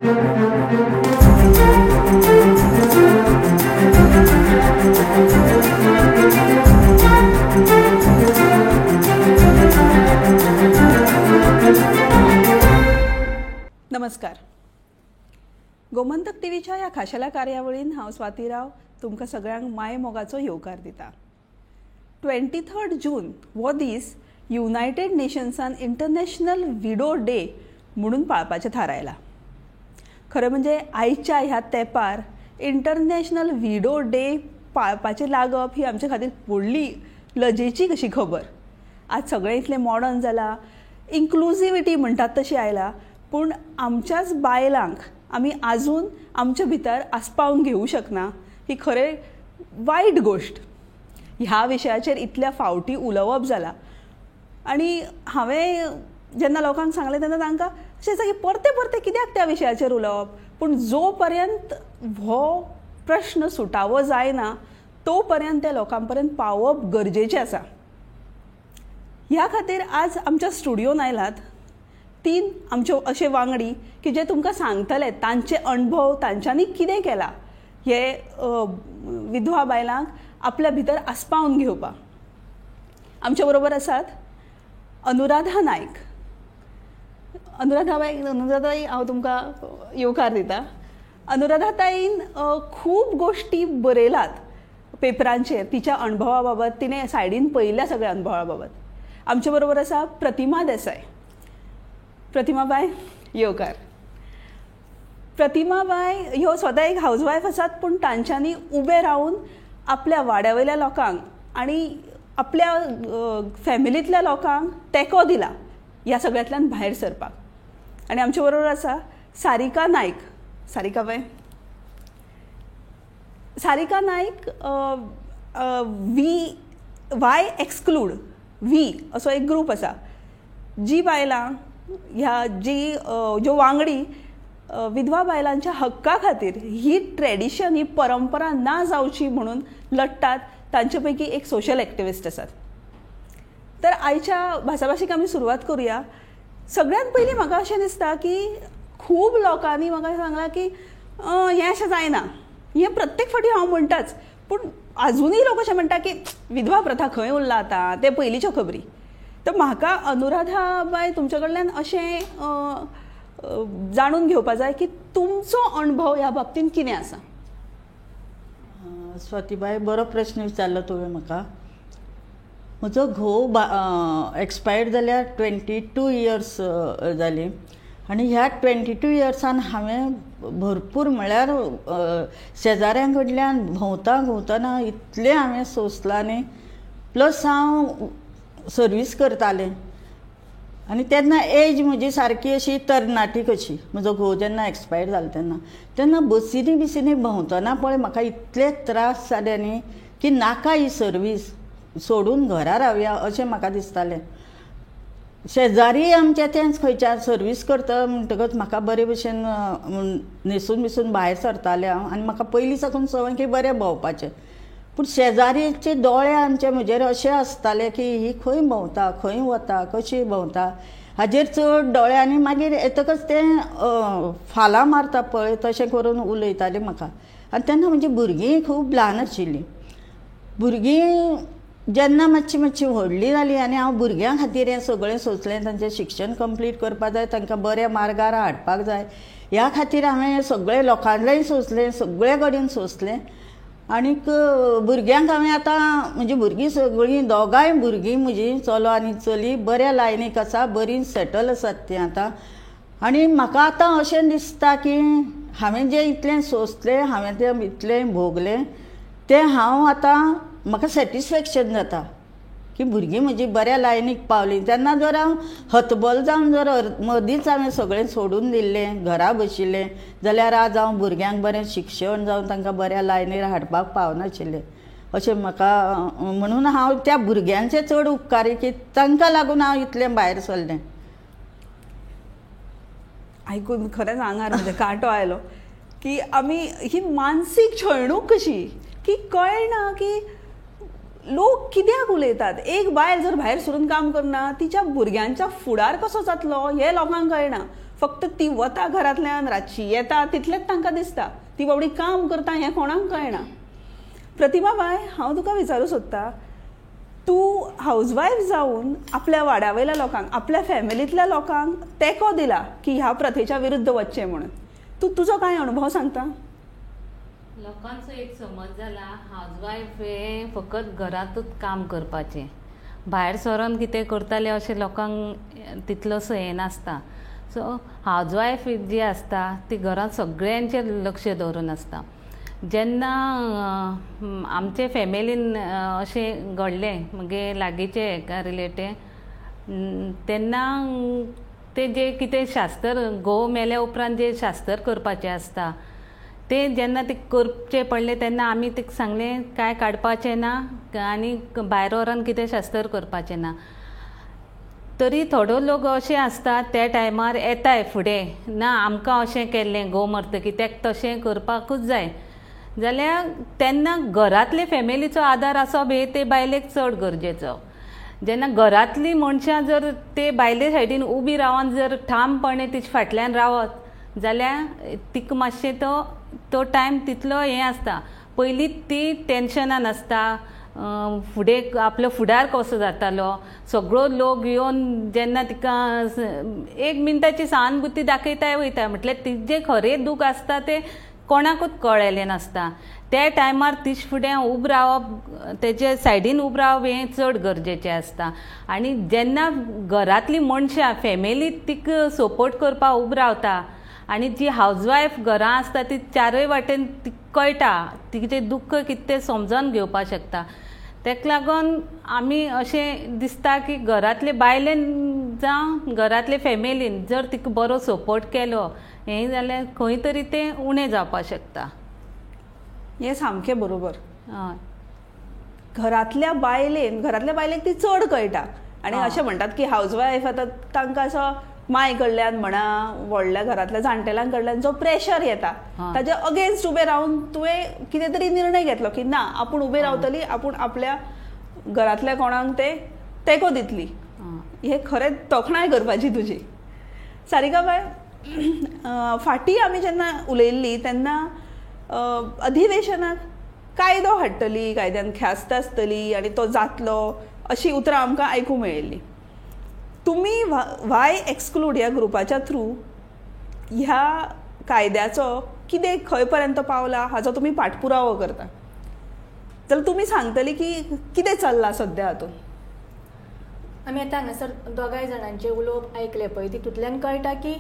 नमस्कार. गोमंतक टीव्हीच्या ह्या खाशेल्या कार्यावळीन हांव स्वाती राव तुमकां सगळ्यांक माय मोगाचो येवकार दिता. 23 जून हो दीस युनायटेड नेशन्सान इंटरनॅशनल विडो डे म्हणून पाळपाचें थारायला. खरें म्हणजे आयच्या ह्या तेंपार इंटरनॅशनल विडो डे पाळपाचें लागप ही आमचे खातीर व्हडली लजेची कशी खबर. आज सगळें इतलें मॉडर्न जालां, इन्क्लुजिविटी म्हणटात तशी आयला, पूण आमच्याच बायलांक आमी आजून आमच्या भितर आस्पावूंक घेवूं शकना ही खरें वायट गोश्ट. ह्या विशयाचेर इतल्या फावटी उलोवप जालां आनी हांवें जेन्ना लोकांक सांगलें तेन्ना तांकां अशें दिसता की परते परते कित्याक त्या विशयाचेर उलोवप. पूण जो पर्यंत हो प्रश्न सुटावो जायना तो पर्यंत त्या लोकां पर्यंत पावप गरजेचें आसा. ह्या खातीर आज आमच्या स्टुडियोन आयलात 3 आमचे असे वांगडी की जे तुमकां सांगतले तांचे अणभव, तांच्यांनी कितें केलां हे विधवा बायलांक आपल्या भितर आस्पावून घेवपाक. आमच्या बरोबर आसात अनुराधा नायक. अनुराधा ताई हांव तुमकां येवकार दिता. अनुराधा ताईन खूब गोश्टी बरयलात पेपरांचेर तिच्या अणभवा बाबत, तिणें सायडीन पळयल्ल्या सगळ्या अणभवा बाबत. आमच्या बरोबर आसा प्रतिमा देसाय. प्रतिमा बाय येवकार. प्रतिमा बाय ह्यो स्वता एक हाऊसवायफ आसात, पूण तांच्यांनी उबे रावन आपल्या वाड्यावयल्या लोकांक आनी आपल्या फॅमिलींतल्या लोकांक तेंको दिला ह्या सगळ्यांतल्यान भायर सरपाक. आनी आमचे बरोबर आसा सारिका नायक. सारिका बाय. Sarika Nayak why exclude we असो एक ग्रूप आसा जी बायलां ह्या ज्यो वांगडी विधवा बायलांच्या हक्का खातीर ही ट्रेडिशन, ही परंपरा ना जावची म्हणून लढटात, तांचे पैकी एक सोशल एक्टिविस्ट आसात. तर आयच्या भासाभाशीक आमी सुरवात करुया. सगळ्यात पयलीं म्हाका अशें दिसता की खूब लोकांनी म्हाका सांगलां की हें अशें जायना. हें प्रत्येक फावटी हांव म्हणटाच, पूण आजुनूय लोक अशें म्हणटा की विधवा प्रथा खंय उरला आतां, ते पयलींच्यो खबरी. तर म्हाका अनुराधा बाय तुमचे कडल्यान अशें जाणून घेवपा जाय की तुमचो अणभव ह्या बाबतींत कितें आसा. स्वातीबाई, बरो प्रश्न विचारलो तुवें म्हाका. म्हजो घोव एक्सपायर्ड जाल्यार 22 इयर्स जाली आनी ह्या 22 इयर्सान हांवें भरपूर म्हळ्यार शेजाऱ्यां कडल्यान भोंवतना इतलें हांवें सोंसलां न्ही. प्लस हांव सर्वीस करतालें आनी तेन्ना एज म्हजी सारकी अशी तरणाटी कशी. म्हजो घोव जेन्ना एक्सपायर जालो तेन्ना बसींनी बिसींनी भोंवतना पळय म्हाका इतले त्रास जाले न्ही की नाका ही सर्वीस, सोडून घरा रावया अशें म्हाका दिसतालें. शेजारी आमच्या तेंच खंयच्या सर्वीस करता म्हणटकच म्हाका बरे भशेन न्हेसून बिसून भायर सरतालें हांव आनी म्हाका पयलीं साकून संवय की बरें भोंवपाचें. पूण शेजारीचे दोळे आमचे म्हजेर अशे आसताले की ही खंय भोंवता, खंय वता, कशी भोंवता, हाजेर चड दोळ्यांनी मागीर येतकच तें फालां मारता पळय तशें करून उलयतालीं म्हाका. आनी तेन्ना म्हणजे भुरगीं खूब ल्हान आशिल्लीं. भुरगीं जेन्ना मातशी व्हडलीं जालीं आनी हांव भुरग्यां खातीर हें सगळें सोंसलें, तांचें शिक्षण कंप्लीट करपा जाय, तांकां बऱ्या मार्गार हाडपाक जाय, ह्या खातीर हांवें सगळें लोकांचेंय सोंसलें, सगळे कडेन सोंसलें. आनीक भुरग्यांक हांवें आतां म्हणजे भुरगीं सगळीं दोगांय भुरगीं म्हजीं चलो आनी चली बऱ्या लायनीक आसा, बरीं सेटल आसात तीं आतां. आनी म्हाका आतां अशें दिसता की हांवें जें इतलें सोंसलें, हांवें तें इतलें भोगलें तें हांव आतां म्हाका सॅटिस्फॅक्शन जाता की भुरगीं म्हजीं बऱ्या लायनीक पावलीं. तेन्ना जर हांव हतबल जावन जर मदींच हांवें सगळें सोडून दिल्लें, घरा बशिल्लें जाल्यार आज हांव भुरग्यांक बरें शिक्षण जावन तांकां बऱ्या लायनीर हाडपाक पावनाशिल्लें अशें म्हाका. म्हणून हांव त्या भुरग्यांचे चड उपकारी की तांकां लागून हांव इतलें भायर सरलें. आयकून खरेंच आंगार म्हणजे कांटो आयलो की आमी ही मानसीक छळणूक कशी की कळना की लोक कित्याक उलयतात. एक बायल जर भायर सरून काम करना तिच्या भुरग्यांचा फुडार कसो जातलो हें लोकांक कळना. फक्त ती वता घरांतल्यान रातची येता तितलेंच तांकां दिसता. ती बाबडी काम करता हें कोणाक कळना. प्रतिमा बाय, हांव तुका विचारूं सोदतां, तूं हाऊसवायफ जावन आपल्या वाड्यावयल्या लोकांक, आपल्या फॅमिलींतल्या लोकांक तेंको दिला की ह्या प्रथेच्या विरुद्ध वचचें म्हणून. तूं तुजो कांय अनुभव सांगता? लोकांचो एक समज जाला हाऊसवायफ हे फकत घरांतूच काम करपाचें, भायर सरोन कितें करताले अशें लोकांक तितलोसो हें नासता. सो हाऊसवायफ जी आसता ती घरांत सगळ्यांचेर लक्ष दवरून आसता. जेन्ना आमचे फॅमिलीन अशें घडलें म्हगे लागींचे हेका रिलेटेड, तेन्ना ते जे कितें शास्त्र घोव मेल्या उपरांत जे शास्त्र करपाचें आसता ते जेन्ना ते करचें पडलें तेन्ना आमी ताका सांगलें कांय काडपाचें ना आनी भायर व्हरोन कितें शास्त्र करपाचें ना. तरी थोडो लोक अशें आसता त्या टायमार येताय फुडें, ना आमकां अशें केल्लें घोव मरतकीर तेका तशें करपाकूच जाय जाल्यार तेन्ना घरांतले फॅमिलीचो आदार आसप हे ते बायलेक चड गरजेचो. जेन्ना घरांतलीं मनशां जर ते बायले सायडीन उबी रावन जर ठामपणे तिचे फाटल्यान रावत जाल्यार तिका मातशें तो टायम तितलो हें आसता. पयलीं ती टेन्शनान आसता, फुडें आपलो फुडार कसो जातालो, सगळो लोक येवन जेन्ना तिका 1 मिनटाची सहानुभुती दाखयताय वयता म्हटल्यार तिजें खरें दूख आसता तें कोणाकूच कळयलें नासता. त्या टायमार तिचे फुडें उबें रावप, तेजे सायडीन उबें रावप हें चड गरजेचें आसता. आनी जेन्ना घरांतलीं मनशां फॅमिली तिका सपोर्ट करपाक उबें रावता आनी जी हाऊसवायफ घरां आसता ती चारय वाटेन कळटा तिचें दुख्ख कितें तें समजून घेवपाक शकता. तेका लागून आमी अशें दिसता की घरांतले बायलेन जावं घरांतले फॅमिलीन जर तिका बरो सपोर्ट केलो हें जाल्यार खंय तरी तें उणें जावपाक शकता. हें सामकें बरोबर. हय, घरांतल्या बायलेक ती चड कळटा. आनी अशें म्हणटात की हाऊसवायफ आतां तांकां असो माय कडल्यान म्हणा व्हडल्या घरांतल्या जाणटेल्यां कडल्यान जो प्रेशर येता ताच्या अगेन्स्ट उबें रावन तुवें कितें तरी निर्णय घेतलो की ना आपूण उबें रावतली, आपूण आपल्या घरांतल्या कोणाक ते तेंको दितली. हे खरेंच तोखणाय करपाची तुजी. सारिका बाय, फाटीं आमी जेन्ना उलयल्लीं तेन्ना अधिवेशनाक कायदो हाडटली, कायद्यान ख्यास्त आसतली आनी तो जातलो अशी उतरां आमकां आयकूंक मेळिल्लीं. तुमी व्हाय एक्सक्लूड ह्या ग्रुपाच्या थ्रू ह्या कायद्याचो कितें खंय पर्यंत पावला हाचो तुमी पाठपुरावो करता जाल्यार तुमी सांगतली की कितें चल्लां सद्या हातून? आमी आतां हांगासर दोगांय जाणांचे उलोवप आयकले पळय तितूंतल्यान कळटा की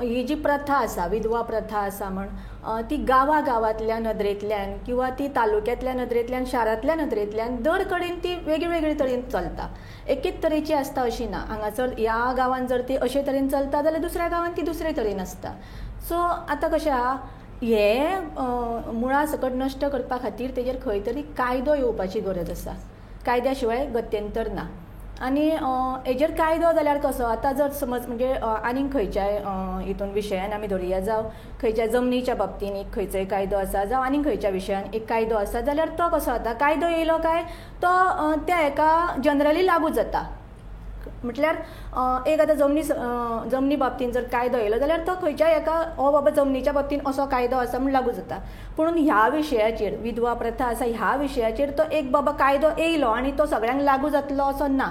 ही जी प्रथा आसा, विधवा प्रथा आसा म्हण ती गांवांतल्या नदरेंतल्यान किंवा ती तालुक्यांतल्या नदरेंतल्यान, शारांतल्या नदरेंतल्यान दर कडेन ती वेगळे तरेन चलता. एकेच तरेची आसता अशी ना. हांगासर ह्या गांवांत जर ती अशे तरेन चलता जाल्यार दुसऱ्या गांवांत ती दुसरे तरेन आसता. सो आतां कशें आहा, हे मुळा सकट नश्ट करपा खातीर तेजेर खंय तरी कायदो येवपाची गरज आसा. कायद्या शिवाय गत्यंतर ना. आनी हेजेर कायदो जाल्यार कसो, आतां जर समज म्हणजे आनीक खंयच्याय हितून विशयान आमी धरया, जावं खंयच्या जमनीच्या बाबतीन एक खंयचोय कायदो आसा, जावं आनीक खंयच्या विशयान एक कायदो आसा, जाल्यार तो कसो जाता, कायदो येयलो काय तो त्या हेका जनरली लागू जाता. म्हटल्यार एक आतां जमनी बाबतीन जर कायदो येयलो जाल्यार तो खंयच्याय हेका हो बाबा जमनीच्या बाबतीन असो कायदो आसा म्हूण लागू जाता. पूण ह्या विशयाचेर, विधवा प्रथा आसा ह्या विशयाचेर तो एक बाबा कायदो येयलो आनी तो सगळ्यांक लागू जातलो असो ना.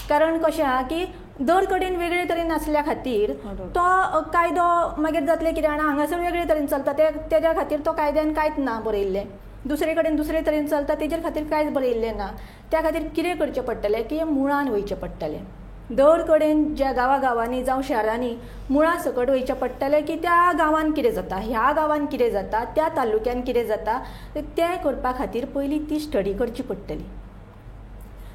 कारण कशें आहा की दर कडेन वेगळे तरेन आसल्या खातीर तो कायदो मागीर जातलें कितें जाणा, हांगासर वेगळे तरेन चलता तेज्या खातीर तो कायद्यान कांयच ना बरयल्लें. दुसरे कडेन दुसरे तरेन चलता तेजेर खातीर कांयच बरयल्लें ना. त्या खातीर कितें करचें पडटलें की मुळान वयचें पडटलें. दर कडेन ज्या गांवांनी जावं शारांनी मुळा सकट वयचें पडटलें की त्या गांवांत कितें जाता, ह्या गांवांत कितें जाता, त्या तालुक्यान कितें जाता तें करपा खातीर पयलीं ती स्टडी करची पडटली.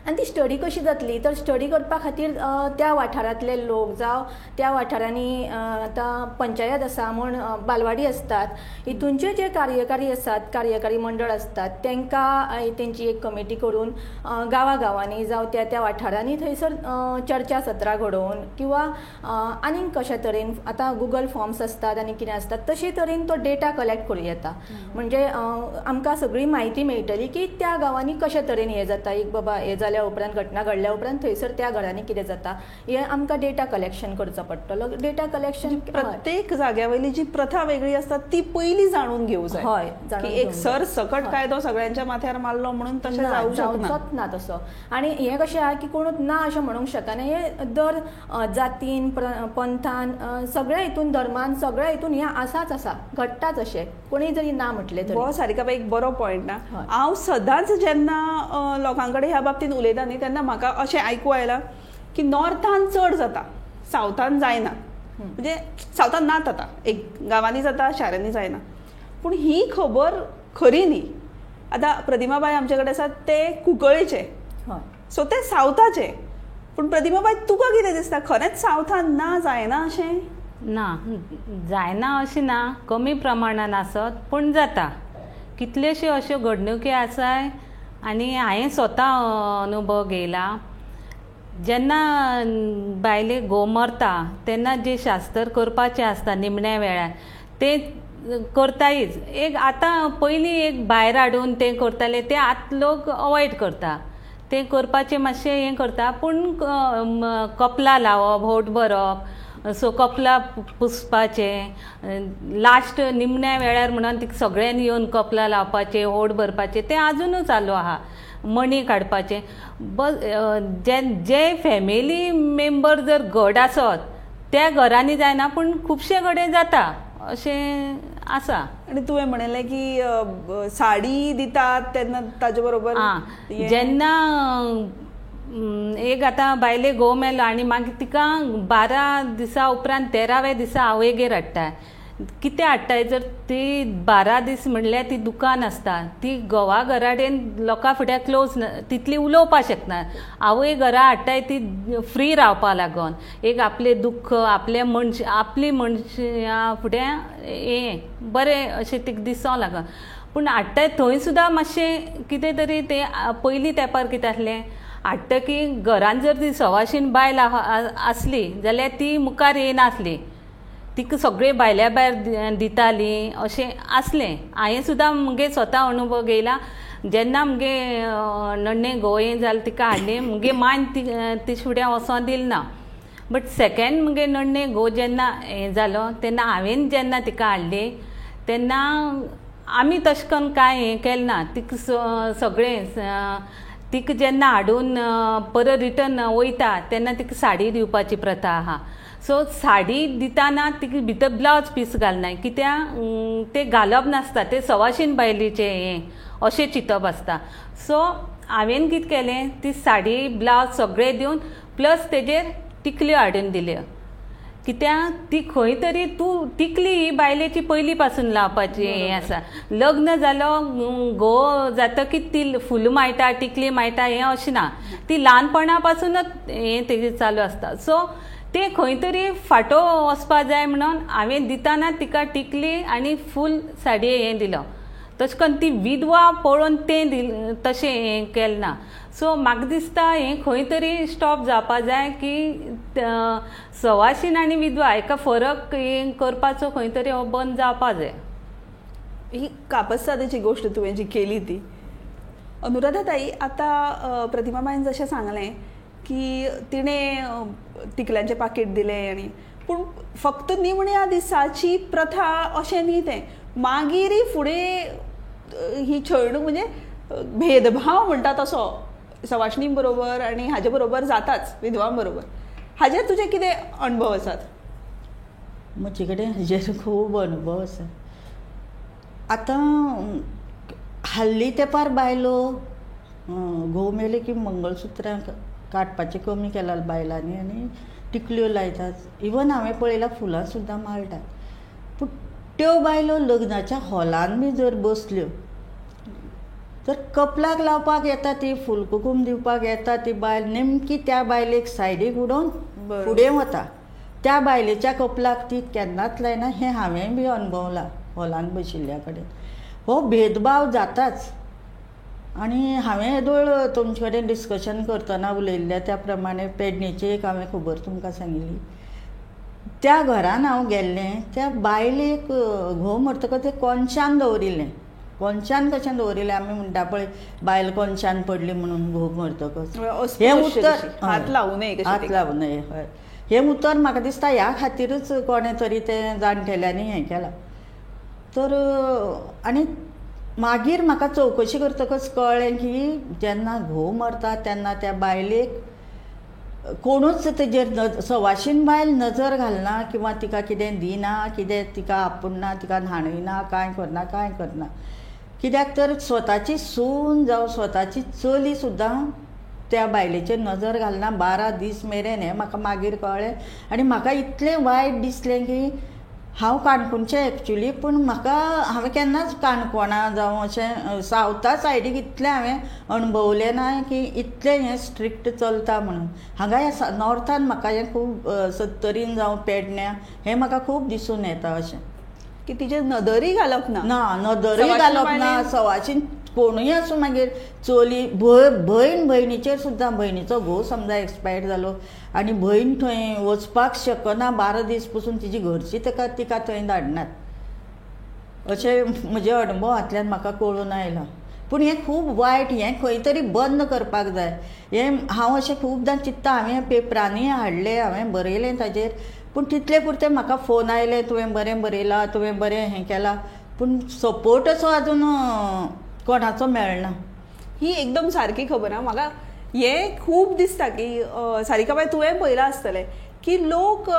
आनी ती स्टडी कशी जातली, तर स्टडी करपा खातीर त्या वाठारांतले लोक जावं त्या वाठारांनी आतां पंचायत आसा म्हूण बालवाडी आसतात, हितूंचे जे कार्यकारी आसात, कार्यकारी मंडळ आसतात, तांकां तेंची एक कमिटी करून गांवांनी जावं त्या वाठारांनी थंयसर चर्चा सत्रां घडोवन किंवा आनीक कशा तरेन आतां गुगल फॉर्म्स आसतात आनी कितें आसतात तशे तरेन तो डेटा कलेक्ट करूं येता. म्हणजे आमकां सगळी म्हायती मेळटली की त्या गांवांनी कशा तरेन हें जाता. एक बाबा हें जालें जाल्या उपरांत घटना घडल्या उपरांत थंयसर त्या घरांनी कितें जाता हें आमकां डेटा कलेक्शन करचो पडटलो. डेटा कलेक्शन प्रत्येक जाग्यावयली जी प्रथा वेगळी असता ती पयली जाणून घेवंक जाय. हय, जाणून की एक घेवंक सर सकट कायदो सगळ्यांच्या माथ्यार मारलो म्हणून तशें जावंक शकना. जावचोच ना तसो. आनी हें कशें आहा की कोणूच ना अशें म्हणूंक शकना. हें दर जातीन पंथान सगळ्या हितून धर्मान सगळ्या हितून हें आसाच आसा, घडटाच अशें कोणीय जरी ना म्हटलें तरी. हो सारिकाबाई एक बरो पॉयंट ना. हय. हांव सदांच जेन्ना लोकांकडे ह्या बाबतींत उलयता न्ही तेन्ना म्हाका अशें आयकूं आयलां की नॉर्थान चड जाता, सावथान जायना. म्हणजे सावथान नात आतां, एक गांवांनी जाता, शारांनी जायना. पूण ही खबर खरी न्ही. आतां प्रतिमाबाई आमचे कडेन आसात ते कुंकळ्ळेचे, हय. सो ते सावथाचे. पूण प्रतिमाबाई तुका कितें दिसता, खरेंच सावथान ना जायना अशें? ना, जायना अशें ना, कमी प्रमाणान आसत पूण जाता. कितल्योश्यो अश्यो घडणुकी आसाय आनी हांवें स्वता अनुभव घेयला. जेन्ना बायले घोव मरता तेन्ना जे शास्त्र करपाचें आसता निमण्या वेळार ते करतायच. एक आतां पयलीं एक भायर हाडून तें करताले, ते आतां लोक अवॉयड करता. तें करपाचें मातशें हें करता, पूण कपला लावप, होट भरप, सो कपला पुसपाचें, लास्ट निमण्या वेळार म्हणून तिका सगळ्यांनी येवन कपला लावपाचें, होट भरपाचें तें आजुनूच चालू आहा. मणी काडपाचें. जे फॅमिली मेंबर जर घट आसत त्या घरांनी जायना, पूण खुबशे कडेन जाता अशें आसा. आनी तुवें म्हणलें की साडी दितात तेन्ना ताजे बरोबर जेन्ना एक आतां बायले घोव मेलो आनी मागीर तिका 12 दिसा उपरांत 13व्या दिसा आवयगेर हाडटा. कितें हाडटाय, जर ती 12 दीस म्हणल्यार ती दुकान आसता, ती घोवा घराडेन लोकां फुड्यान क्लोज तितली उलोवपाक शकना. आवय घरा हाडटाय ती फ्री रावपा लागोन, एक आपलें दुख्ख, आपली मनशां फुड्यान हें बरें अशें तिका दिसोंक लागोन. पूण हाडटाय थंय सुद्दां मातशें कितें तरी तें पयलीं तेंपार कितें आसलें, हाडटकी घरान जर ती सवाशीण बायल आसली जाल्यार ती मुखार येनासली, तिका सगळें भायल्या भायर दिताली अशें आसलें. हांवें सुद्दां मुगे स्वता अनुभव घेयला. जेन्ना मुगे नण्णे घोव हें जालें तिका हाडलें, मुगे मायन ती फुड्यान वचोंक दिली ना. बट सेकेंड मुगे नण्णे घोव जेन्ना हें जालो तेन्ना हांवें जेन्ना तिका हाडली तेन्ना आमी तशें करून कांय हें केलें ना. तिका सगळें तिका जेन्ना हाडून परत रिटर्न वयता तेन्ना तिका साडी दिवपाची प्रथा आहा. सो साडी दिताना तिका भितर ब्लावज पीस घालनाय, कित्याक ते घालप नासता, ते सवाशीण बायलीचें हें अशें चिंतप आसता. सो हांवें कितें केलें, ती साडी ब्लावज सगळें दिवन प्लस तेजेर टिकल्यो हाडून दिल्यो. कित्याक ती खंय तरी तूं टिकली ही बायलेची पयलीं पासून लावपाची हें आसा. लग्न जालो घोव जातकीच ती फूल मायटा, टिकली मायटा हें अशें ना, ती ल्हानपणा पासूनच हें तेजें चालू आसता. सो ते खंय तरी फाटो वचपा जाय म्हणून हांवें दिताना तिका टिकली आनी फूल साडये हें दिलो. तशें करून ती विधवा पळोवन तें तशें हें केलें ना. सो म्हाका दिसता हें खंय तरी स्टॉप जावपा जाय की सवाशीण आनी विधवा हेका फरक हें करपाचो खंय तरी हो बंद जावपा जाय. ही कापसाची गोष्ट तुवें जी केली ती. अनुराधा ताई, आतां प्रतिमाबाईन जशें सांगलें की तिणें टिकल्यांचें पाकीट दिलें आनी पूण फक्त निमण्या दिसाची प्रथा अशें न्ही तें. मागीरय फुडें ही छळणूक म्हणजे भेदभाव म्हणटा तसो सवाशिणी बरोबर आनी हाजे बरोबर जाताच विधवां बरोबर. हाजेर तुजे कितें अणभव आसात? म्हजे कडेन हाजेर खूब अनुभव आसा. आतां हाल्ली तेंपार बायलो घोव मेले की मंगळसुत्रां काडपाचें कमी केलां बायलांनी आनी टिकल्यो लायतात. इवन हांवें पळयलां फुलां सुद्दां माळटात. पूण त्यो बायलो लग्नाच्या हॉलान बी जर बसल्यो तर कपलाक लावपाक येता ती, फुलकुकूम दिवपाक येता ती बायल, नेमकी त्या बायलेक सायडीक उडोवन फुडें वता. त्या बायलेच्या कपलाक ती केन्नाच लायना. हें हांवें बी अणभवलां हॉलान बशिल्ल्या कडेन. हो भेदभाव जाताच. आनी हांवें येदोळ तुमचे कडेन डिस्कशन करतना उलयल्ल्या त्या प्रमाणे पेडणेची एक हांवें खबर तुमकां सांगिल्ली. त्या घरान हांव गेल्लें, त्या बायलेक घोव मरतकच तें कोनशान दवरिल्लें. कोनशान कशें दवरिल्लें आमी म्हणटा पळय बायल कोनशान पडली म्हणून घोव मरतकच अस्पृश्य हें उतर कशी, हात लावू नये कशी हात तेका. लावू नये हय हें उतर म्हाका दिसता ह्या खातीरच कोणें तरी तें जाणटेल्यांनी हें केलां तर आनी मागीर म्हाका चवकशी करतकच कळ्ळें की जेन्ना घोव मरता तेन्ना त्या बायलेक कोणूच तेजेर सवाशीण बायल नजर घालना किंवा तिका कितें दिना कितें तिका आपुणना तिका न्हाणयना कांय करना कित्याक तर स्वताची सून जावं स्वताची चली सुद्दां त्या बायलेचेर नजर घालना 12 दीस मेरेन हें म्हाका मागीर कळ्ळें आनी म्हाका इतलें वायट दिसलें की हांव काणकोणचें एक्चुली पूण म्हाका हांवें केन्नाच काणकोणा जावं अशें सावथा सायडीक इतलें हांवें अणभवलें ना की इतलें हें स्ट्रिक्ट चलता म्हणून हांगा ह्या नॉर्थान म्हाका हें खूब सत्तरीन जावं पेडण्यां हें म्हाका खूब दिसून येता अशें की तिचे नदरी घालप ना ना नदरूय सवाशीण घालप ना बायलेन- सवाशीण कोणूय आसूं मागीर चली भयणीचेर सुद्दां भयणीचो घोव समजा एक्सपायर्ड जालो आनी भयण थंय वचपाक शकना 12 दीस पसून तिची घरची तिका थंय धाडनात अशें म्हजे अणभवांतल्यान म्हाका कळून आयलां पूण हें खूब वायट हें खंय तरी बंद करपाक जाय हें हांव अशें खूबदां चिंत्ता हांवें पेपरांनी हाडलें हांवें बरयलें ताजेर पूण तितले पुरते म्हाका फोन आयले तुवें बरें बरयलां तुवें बरें हें केलां पूण सपोर्ट असो आजून कोणाचो मेळना ही एकदम सारकी खबर आहा म्हाका हें खूब दिसता की सारिकाबाई तुवें पळयलां आसतलें की लोक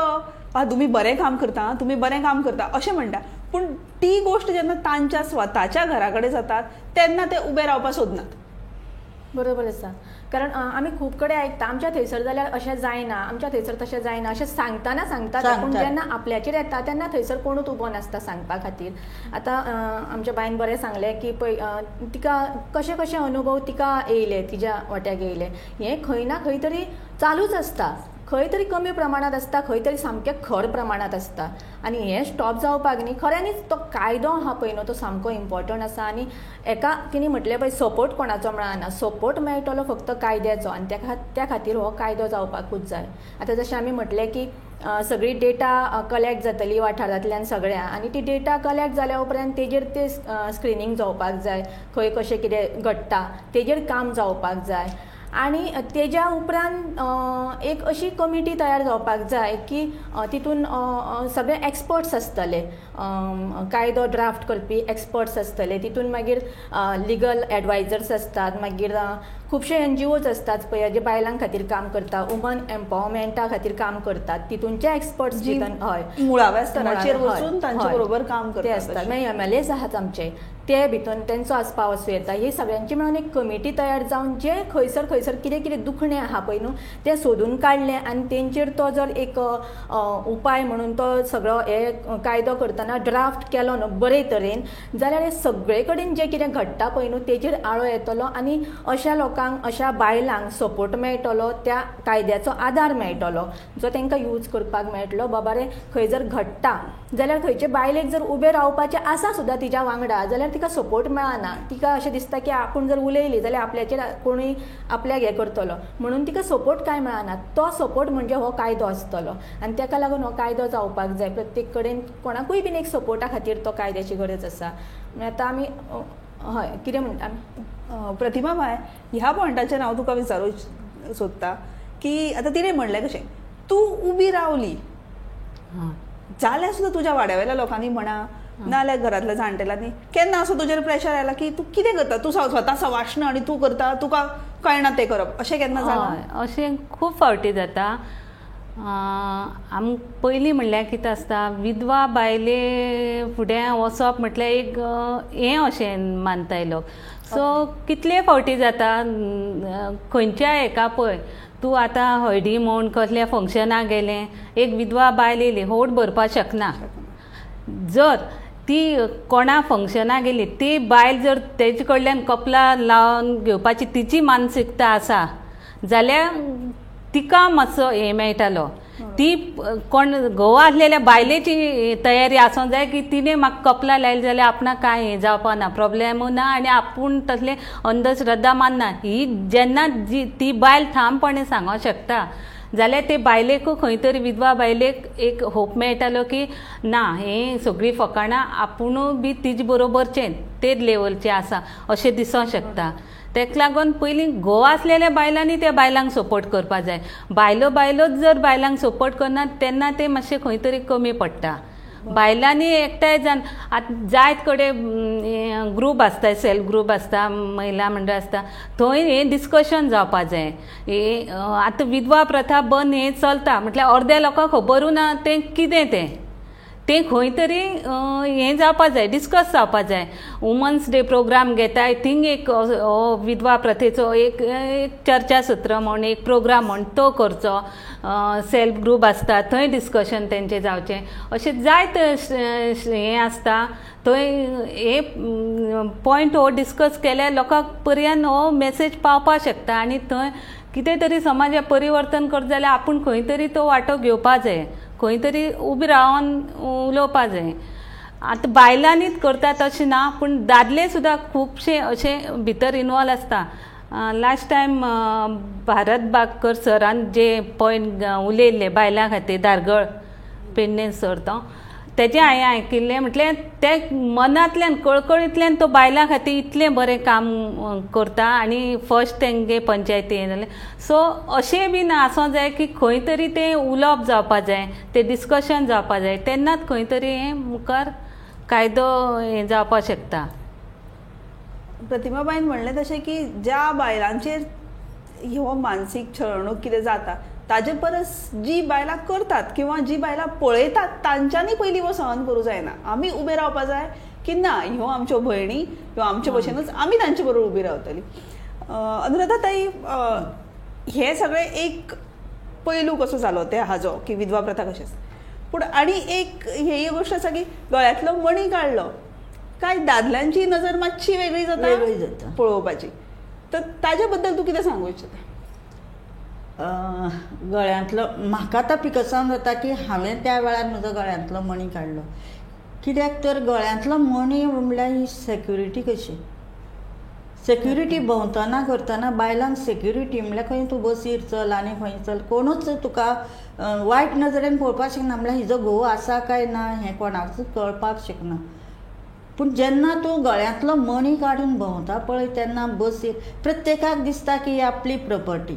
तुम्ही बरें काम करता तुम्ही बरें काम करता अशें म्हणटा पूण ती गोष्ट जेन्ना तांच्या स्वताच्या घरा कडेन जातात तेन्ना ते उबे रावपाक सोदनात बरोबर आसा कारण आमी खूब कडेन आयकता आमच्या थंयसर जाल्यार अशें जायना आमच्या थंयसर तशें जायना अशें सांगताना सांगतात पूण जेन्ना आपल्याचेर येता तेन्ना थंयसर कोणूच उबो नासता सांगपा खातीर आतां आमच्या बायन बरें सांगलें की पळय तिका कशे कशे अनुभव तिका येयले तिच्या वाट्याक येयले हें खंय ना खंय तरी चालूच आसता खंय तरी कमी प्रमाणात आसता खंय तरी सामकें खर प्रमाणात आसता आनी हें स्टॉप जावपाक न्ही खऱ्यांनीच तो कायदो आहा पळय न्हू तो सामको इम्पॉर्टंट आसा आनी एका तिणी म्हटलें पळय सपोर्ट कोणाचो मेळना सपोर्ट मेळटलो फक्त कायद्याचो आनी त्या खातीर हो कायदो जावपाकूच जाय आतां जशें आमी म्हटलें की सगळी डेटा कलेक्ट जातली वाठारांतल्यान सगळ्या आनी ती डेटा कलेक्ट जाल्या उपरांत तेजेर ते स्क्रिनींग जावपाक जाय खंय कशें कितें घडटा तेजेर काम जावपाक जाय आनी तेज्या उपरांत एक अशी कमिटी तयार जावपाक जाय की तितून सगळे एक्सपर्ट्स आसतले कायदो ड्राफ्ट करपी एक्सपर्ट्स आसतले तितून मागीर लिगल एडवायजर्स आसतात मागीर खुबशे NGOज आसतात पळय जे बायलां खातीर काम करता वुमन एम्पावरमेंटा खातीर काम करतात तितूनचे एक्सपर्ट्स जितून हय मुळाव्या स्तराचेर वचून तांचे बरोबर काम ते करतात आसतात मागीर MLAs आहात आमचे ते भितून तेंचो आस्पाव असो येता ही सगळ्यांची मेळून एक कमिटी तयार जावन जे खंयसर कितें कितें दुखणें आहा पळय न्हू तें सोदून काडलें आनी तेंचेर तो जर एक उपाय म्हणून तो सगळो हे कायदो करतना ड्राफ्ट केलो न्हू बरे तरेन जाल्यार हे सगळे कडेन जें कितें घडटा पळय न्हू तेजेर आळो येतलो आनी अशा लोकांक अशा बायलांक सपोर्ट मेळटलो त्या कायद्याचो आदार मेळटलो जो तांकां यूज करपाक मेळटलो बाबा रे खंय जर घडटा जाल्यार खंयचे बायलेक जर उबें रावपाचें आसा सुद्दां तिच्या वांगडा जाल्यार तिका सपोर्ट मेळना तिका अशें दिसता की आपूण जर उलयली जाल्यार आपल्याचेर कोणूय आपल्याक हें करतलो म्हणून तिका सपोर्ट कांय मेळना तो सपोर्ट म्हणजे हो कायदो आसतलो आनी ताका लागून हो कायदो जावपाक जाय प्रत्येक कडेन कोणाकूय बीन एक सपोर्टा खातीर तो कायद्याची गरज आसा आतां आमी हय कितें म्हणटा आमी प्रतिमा बाय ह्या पॉयंटाचेर हांव तुका विचारूंक सोदता की आतां तिणें म्हणलें कशें तूं उबी रावली जाल्यार सुद्दां तुज्या वाड्यावयल्या लोकांनी म्हणा नाल्यार घरांतल्या जाणटेल्यांनी केन्ना असो तुजेर प्रेशर आयला की तूं कितें करता तूं स्वता सवाष्ण आनी तूं करता तुका कळना तें करप अशें केन्ना जालां अशें खूब फावटी जाता पयलीं म्हणल्यार कितें आसता विधवा बायले फुडें वचप म्हटल्यार एक हें अशें मानताय लोक सो कितले फावटी जाता खंयच्या हेका पळय तूं आतां हळडी म्हूण कसल्या फंक्शनाक गेलें एक विधवा बायल येयली होड भरपाक शकना जर ती कोणा फंक्शनाक गेली ती बायल जर तेजे कडल्यान कपला लावन घेवपाची तिची मानसिकता आसा जाल्यार तिका मातसो हें मेळटलो ती कोण घोवा आसलेल्या बायलेची तयारी आसूंक जाय की तिणें म्हाका कपला लायली जाल्यार आपणाक कांय हें जावपा ना प्रॉब्लेमूय ना आनी आपूण तसले अंधश्रद्धा मानना ही जेन्ना ती बायल ठामपणे सांगूंक शकता जाल्यार ते बायलेकूय खंय तरी विधवा बायलेक एक होप मेळटालो की ना हे सगळीं फकाणां आपुणूय बी तिजे बरोबरचें तेच लेवलचें आसा अशें दिसूंक शकता. तेका लागून पयलीं घोव आसलेल्या बायलांनी त्या बायलांक सपोर्ट करपाक जाय. बायलोच जर बायलांक सपोर्ट करनात तेन्ना ते मातशें खंय तरी कमी पडटा. बायलांनी एकठांय जावन आतां जायत कडेन ग्रूप आसता, सेल्फ ग्रूप आसता, महिला मंडळ आसता, थंय हें डिस्कशन जावपाक जाय. आतां विधवा प्रथा बंद हें चलता म्हटल्यार अर्द्या लोकांक खबरूच ना तें कितें तें खंय तरी हें जावपाक जाय, डिस्कस जावपाक जाय. वुमन्स डे प्रोग्राम घेताय थिंग एक विधवा प्रथेचो एक चर्चा सत्र म्हण एक प्रोग्राम म्हण तो करचो. सेल्फ ग्रूप आसता थंय डिस्कशन तेंचें जावचें. अशें जायत हें आसता थंय हे पॉयंट हो डिस्कस केल्यार लोकांक पर्यंत हो मेसेज पावपाक शकता आनी थंय कितें तरी समाजात परिवर्तन करता जाल्यार आपूण खंय तरी तो वांटो घेवपाक जाय, खंय तरी उबी रावन उलोवपाक जाय. आतां बायलांनीच करतात अशें ना, पूण दादले सुद्दां खुबशे अशे भितर इनवॉल्व आसता. लास्ट टायम भारत बागकर सरान जे पॉयंट उलयल्ले बायलां खातीर धारगळ पेडणे सर तो तेजें हांवें आयकिल्लें. म्हटल्यार ते मनांतल्यान कळकळींतल्यान तो बायलां खातीर इतलें बरें काम करता आनी फर्स्ट तेंगे पंचायती हें जालें. सो अशें बीन आसूं जाय की खंय तरी तें उलोवप जावपाक जाय, तें डिस्कशन जावपाक जाय, तेन्नाच खंय तरी हें मुखार कायदो हें जावपाक शकता. प्रतिमाबाईन म्हणलें तशें की ज्या बायलांचेर हो मानसीक छळणूक कितें जाता ताजे परस जी बायलां करतात किंवा जी बायलां पळयतात तांच्यांनी पयलीं वो सहन करूं जायना. आमी उबे रावपाक जाय की ना ह्यो आमच्यो भयणी, ह्यो आमचे भशेनूच आमी तांचे बरोबर उबी रावतली. अनुराधा ताई, हे सगळें एक पैलू कसो जालो ते हाजो की विधवा प्रथा कशी आसा, पूण आनी एक ही गोश्ट आसा की गळ्यांतलो मणी काडलो काय दादल्यांची नजर मातशी वेगळी जाता पळोवपाची. तर ताजे बद्दल तूं कितें सांगूं इच्छिता? गळ्यांतलो म्हाका आतां पिकसांव जाता की हांवें त्या वेळार म्हजो गळ्यांतलो मणी काडलो. कित्याक तर गळ्यांतलो मणी म्हणल्यार ही सेक्युरिटी कशी. सेक्युरिटी भोंवतना करतना बायलांक सेक्युरिटी म्हणल्यार खंय तूं बसीर चल आनी खंय चल कोणूच तुका वायट नजरेन पळोवपाक शकना, म्हणल्यार हिजो घोव आसा काय ना हें कोणाकूच कळपाक शकना. पूण जेन्ना तूं गळ्यांतलो मणी काडून भोंवता पळय तेन्ना बसीर प्रत्येकाक दिसता की ही आपली प्रॉपर्टी,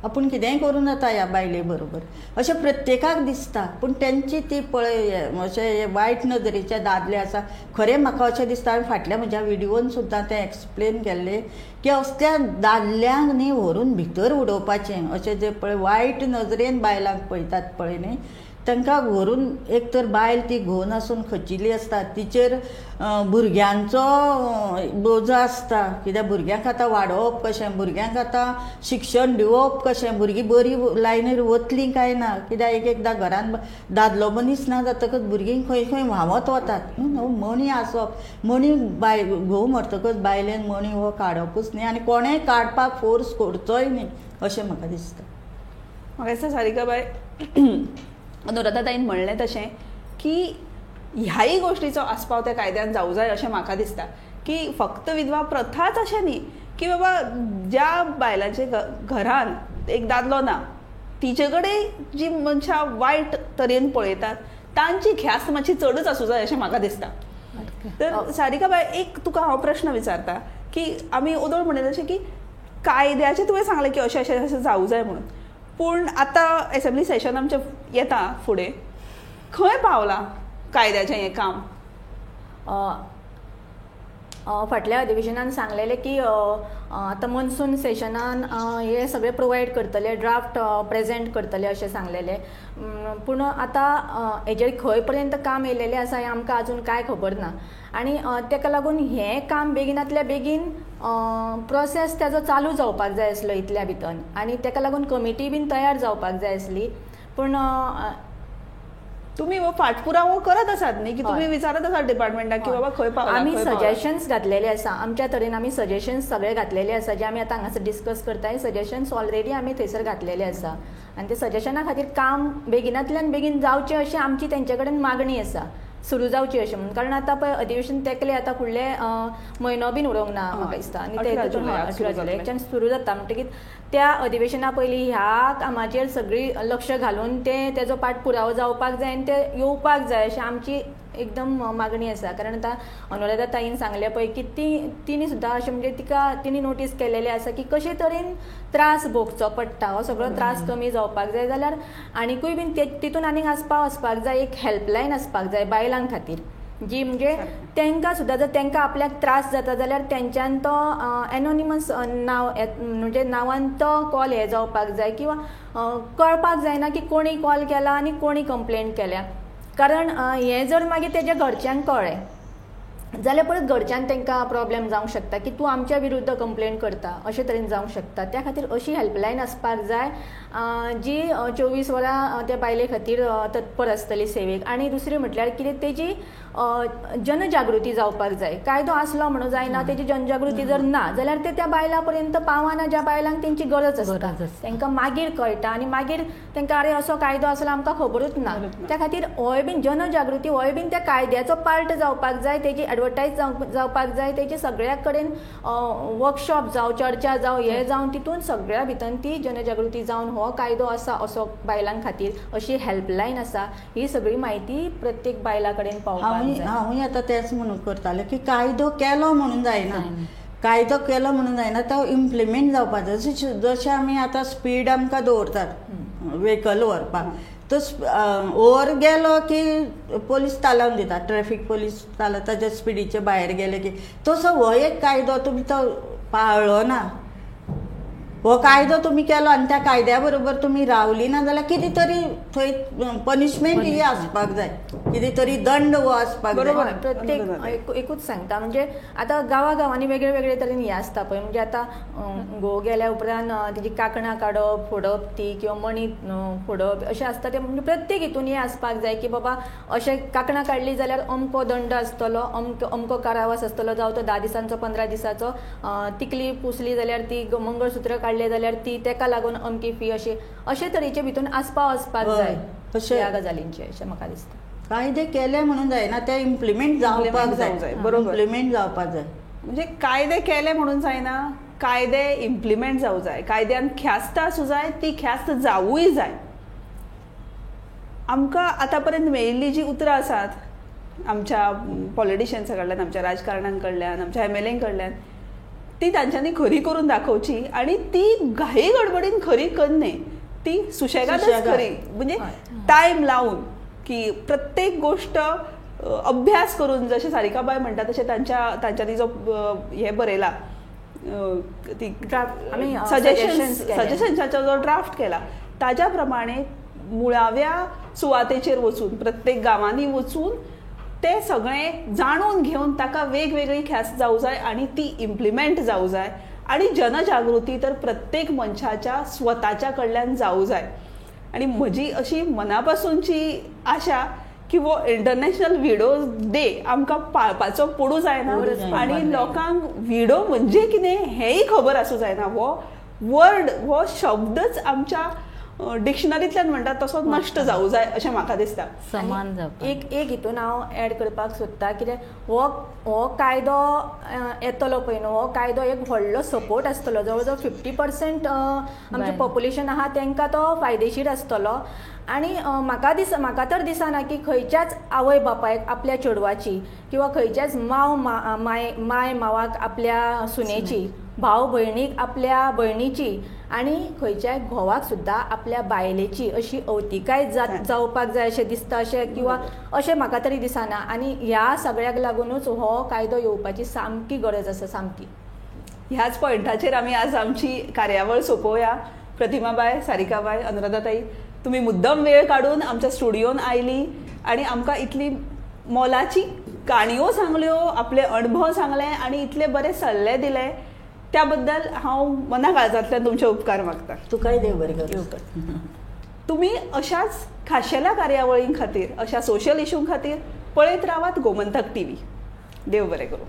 आपूण कितेंय करूं जाता ह्या बायले बरोबर अशें प्रत्येकाक दिसता. पूण तेंची ती पळय अशे वायट नदरेचे दादले आसा. खरें म्हाका अशें दिसता, हांवें फाटल्या म्हज्या विडियोन सुद्दां तें एक्सप्लेन केल्लें की असल्या दादल्यांक न्ही व्हरून भितर उडोवपाचें. अशें जे पळय वायट नजरेन बायलांक पळयतात पळय न्ही तांकां व्हरून एक तर बायल ती घोव नासून खचिल्ली आसता, तिचेर भुरग्यांचो बोजो आसता. कित्याक भुरग्यांक आतां वाडोवप कशें, भुरग्यांक आतां शिक्षण दिवप कशें, भुरगीं बरी लायनीर वतलीं काय ना. कित्याक एक एकदां घरान दादलो मनीस ना जातकच भुरगीं खंय खंय व्हांवत वतात. मणी आसप, मणी बाय घोव मरतकच बायलेन मणी हो काडपूच न्ही आनी कोणेंय काडपाक फोर्स करचोय न्ही अशें म्हाका दिसता. म्हाका दिसता सारिकाबाई अनुराधा ताईन म्हणलें तशें की ह्याय गोश्टीचो आस्पाव त्या कायद्यान जावं जाय अशें म्हाका दिसता. की फक्त विधवा प्रथाच अशें न्ही की बाबा ज्या बायलांचे घरान एक दादलो ना तिचे कडेन जी मनशां वायट तरेन पळयतात तांची ख्यास्त मातशी चडच आसूं जाय अशें म्हाका दिसता. तर सारिकाबाई एक तुका हांव प्रश्न विचारता की आमी उदोळ म्हणले तशें की कायद्याचें तुवें सांगलें की अशें अशें अशें जावं जाय म्हणून, पूण आतां एसेंब्ली सेशन आमचें येता फुडें, खंय पावलां कायद्याचें हें काम? फाटल्या अधिवेशनान सांगलेलें की आतां मॉन्सून सेशनान हे सगळे प्रोवायड करतले, ड्राफ्ट प्रेजेंट करतले अशें सांगलेलें. पूण आतां हेजेर खंय पर्यंत काम येयलेलें आसा हें आमकां आजून कांय खबर ना. आनी तेका लागून हें काम बेगिनांतल्या बेगीन प्रोसेस तेजो चालू जावपाक जाय आसलो इतल्या भितर. आनी तेका लागून कमिटी बीन तयार जावपाक जाय आसली. पूण तुमी हो फाटपुरावो करत आसात न्ही की तुमी विचारत आसात डिपार्टमेंटाक की बाबा खंय पावला? आमी सजेशन्स घातलेले आसा, आमच्या तरेन आमी सजेशन्स सगळे घातलेले आसा जे आमी आतां हांगासर डिस्कस करताय. सजेशन्स ऑलरेडी आमी थंयसर घातलेले आसा आनी ते सजेशना खातीर काम बेगिनांतल्यान बेगीन जावचें अशी आमची तेंचे कडेन मागणी आसा. सुरू जावची अशें म्हणून. कारण आतां पळय अधिवेशन तेकलें आतां फुडले म्हयनो बीन उरूंक ना म्हाका दिसता. आनी 18 जुलयाक 18 जुलयाच्यान सुरू जाता म्हणटकीर त्या अधिवेशना पयलीं ह्या कामाचेर सगळी लक्ष घालून तेजो पाठपुरावो जावपाक जाय आनी ते येवपाक जाय अशी आमची एकदम मागणी आसा. कारण आतां अनुराधा ताईन सांगलें पळय की तिणी सुद्दां अशें म्हणजे तिणी नोटीस केलेलें आसा की कशे तरेन त्रास भोगचो पडटा, हो सगळो त्रास कमी जावपाक जाय जाल्यार आनीकूय बीन तितून आनीक आसपाक जाय एक हेल्पलायन आसपाक जाय बायलां खातीर, जी म्हणजे तांकां सुद्दां जर तांकां आपल्याक त्रास जाता जाल्यार तेंच्यान तो एनोनिमस नांव म्हणजे नांवान तो कॉल हे जावपाक जाय किंवा कळपाक जायना की कोणी कॉल केला आनी कोणी कंप्लेंट केल्या. कारण हें जर मागीर तेज्या घरच्यांक कळ्ळें जाल्यार परत घरच्यान तांकां प्रॉब्लेम जावंक शकता की तूं आमच्या विरुद्ध कंप्लेंट करता अशे तरेन जावंक शकता. त्या खातीर अशी हेल्पलायन आसपाक जाय जी 24 वरां त्या बायले खातीर तत्पर आसतली सेवेक. आनी दुसरी म्हटल्यार कितें तेजी जनजागृती जावपाक जाय. कायदो आसलो म्हणून जायना, तेजी जनजागृती जर ना जाल्यार ते त्या बायलां पर्यंत पावना ज्या बायलांक तेंची गरज आसता. तांकां मागीर कळटा आनी मागीर तांकां अरे असो कायदो आसलो आमकां खबरूच ना. त्या खातीर होय बीन जनजागृती होय बीन त्या कायद्याचो पार्ट जावपाक जाय, तेजी एडवर्टायज जावपाक जाय, तेजी सगळ्या कडेन वर्कशॉप जावं, चर्चा जावं, हे जावन तितून सगळ्या भितर ती जनजागृती जावन हो कायदो आसा असो बायलां खातीर, अशी हेल्पलायन आसा, ही सगळी म्हायती प्रत्येक बायला कडेन पावपाक जाय. हांवूय आतां तेंच म्हणून करतालें की कायदो केलो म्हणून जायना, कायदो केलो म्हणून जायना, तो इम्प्लिमेंट जावपाक जाय. जशें आमी आतां स्पीड आमकां दवरतात व्हेकल व्हरपाक, तो ओवर गेलो की पोलीस तालावन दिता, ट्रॅफीक पोलीस ताला ताच्या स्पिडीचे भायर गेले की. तसो हो एक कायदो तुमी तो पाळ्ळो ना. हो कायदो तुमी केलो आनी त्या कायद्या बरोबर तुमी रावली ना जाल्यार कितें तरी थंय पनिशमेंट ही आसपाक जाय, कितें तरी दंड हो आसपाक जाय. बरोबर. प्रत्येक एकूच सांगता म्हणजे आतां गांवांनी वेगळे वेगळे तरेन हे आसता पळय. म्हणजे आतां घोव गेल्या उपरांत तेजी कांकणां काडप, फोडप ती किंवा मणी फोडप अशें आसता. ते म्हणजे प्रत्येक हितून हे आसपाक जाय की बाबा अशें कांकणां काडली जाल्यार अमको दंड आसतलो, अमको कारावास आसतलो, जावं तो 10 दिसांचो 15 दिसांचो. तिकली पुसली जाल्यार ती, मंगळसूत्र काडले जाल्यार ती, ताका लागून अमकी फी, अशे तरेचे भितून आसपाक जाय ह्या गजालींचे अशें म्हाका दिसता. कायदे केले म्हणून जायना, ते इम्प्लिमेंट जावपाक जाय. बरोबर, इम्प्लिमेंट जावपाक जाय. म्हणजे कायदे केले म्हणून जायना, कायदे इम्प्लिमेंट जावं जाय. कायद्यान ख्यास्त आसूं जाय, ती ख्यास्त जावूय जाय. आमकां आतां पर्यंत मेळिल्लीं जी उतरां आसात आमच्या पॉलिटिशियन्सा कडल्यान, आमच्या राजकारण्यां कडल्यान, आमच्या MLA कडल्यान, ती तांच्यांनी खरी करून दाखोवची आनी ती घाई गडबडीन खरी करने, ती सुशेगादच खरी, म्हणजे टायम लावन की प्रत्येक गोष्ट अभ्यास करून, जशें सारिकाबाई म्हणटा तशें तांच्यांनी जो हे बरयला ती सजेशन्साचो जो ड्राफ्ट केला ताज्या प्रमाणे मुळाव्या सुवातेचेर वचून, प्रत्येक गांवांनी वचून ते सगळें जाणून घेवन ताका वेगवेगळी ख्यास्त जावं जाय आनी ती इम्प्लिमेंट जावं जाय. आनी जनजागृती तर प्रत्येक मनशाच्या स्वताच्या कडल्यान जावं जाय. आनी म्हजी अशी मनापासूनची आशा की वो इंटरनॅशनल विडो डे आमकां पाळपाचो पडूं जायना आनी लोकांक विडो म्हणजे कितें हेंय खबर आसूं जायना. हो वर्ड, हो शब्दच आमच्या डिक्शनरींतल्यान म्हणटा तसो नश्ट जावं जाय अशें म्हाका दिसता. समान जावपाक. एक हितून हांव एड करपाक सोदतां, कित्याक हो कायदो येतलो पळय न्हू, हो कायदो एक व्हडलो सपोर्ट आसतलो. जवळ जवळ 50% आमचें पॉप्युलेशन आहा तांकां तो फायदेशीर आसतलो. आनी म्हाका तर दिसना की खंयच्याच आवय बापायक आपल्या चेडवाची किंवा खंयच्याच माय मावाक आपल्या सुनेची, भाव भयणीक आपल्या भयणीची आनी खंयच्याय घोवाक सुद्दां आपल्या बायलेची अशी अवतिकाय जावपाक जाय अशें दिसता. अशें किंवा अशें म्हाका तरी दिसना. आनी ह्या सगळ्याक लागूनच हो कायदो येवपाची सामकी गरज आसा, सामकी. ह्याच पॉयंटाचेर आमी आज आमची कार्यावळ सोंपोवया. प्रतिमाबाय, सारिकाबाय, अनुराधाताई, तुमी मुद्दम वेळ काडून आमच्या स्टुडियोन आयली आनी आमकां इतली मोलाची काणयो सांगल्यो, आपले अणभव सांगले आनी इतले बरे सल्ले दिले, त्या बद्दल हांव मना काळजांतल्यान तुमचे उपकार मागता. तुकाय देव बरें करूं. तुम्ही अशाच खाशेल्या कार्यावळीं खातीर, अशा सोशल इश्यूं खातीर पळयत रावात गोमंतक TV. देव बरें करूं.